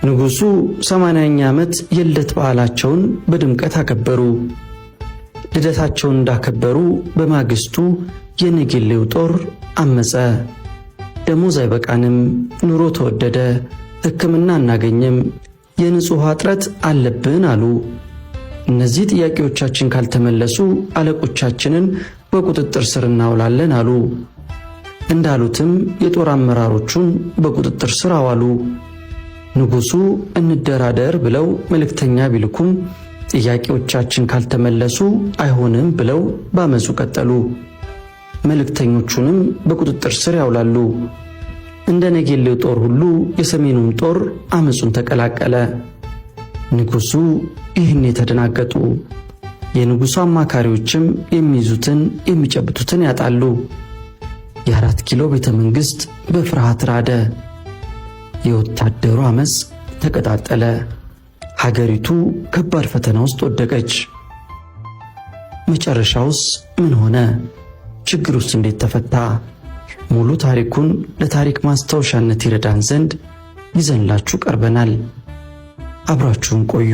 ንጉሱ 80ኛ ዓመት የልደት በዓላቸውን በድምቀት አከበሩ። ልደታቸውን እንዳከበሩ በማግስቱ የነጌሌው ጦር አመፀ። ደሞዝ አይበቃንም፣ ኑሮ ተወደደ፣ ሕክምና አናገኝም፣ የንጹህ እጥረት አለብን አሉ። እነዚህ ጥያቄዎቻችን ካልተመለሱ አለቆቻችንን በቁጥጥር ስር እናውላለን አሉ። እንዳሉትም የጦር አመራሮቹን በቁጥጥር ስር አዋሉ። ንጉሱ እንደራደር ብለው መልእክተኛ ቢልኩም ጥያቄዎቻችን ካልተመለሱ አይሆንም ብለው ባመፁ ቀጠሉ። መልእክተኞቹንም በቁጥጥር ስር ያውላሉ። እንደ ነጌሌው ጦር ሁሉ የሰሜኑም ጦር አመፁን ተቀላቀለ። ንጉሱ ይህን የተደናገጡ። የንጉሱ አማካሪዎችም የሚይዙትን የሚጨብጡትን ያጣሉ። የ4 ኪሎ ቤተ መንግሥት በፍርሃት ራደ። የወታደሩ አመፅ ተቀጣጠለ። ሀገሪቱ ከባድ ፈተና ውስጥ ወደቀች። መጨረሻውስ ምን ሆነ? ችግሩስ እንዴት ተፈታ? ሙሉ ታሪኩን ለታሪክ ማስታወሻነት ይረዳን ዘንድ ይዘንላችሁ ቀርበናል። አብራችሁን ቆዩ።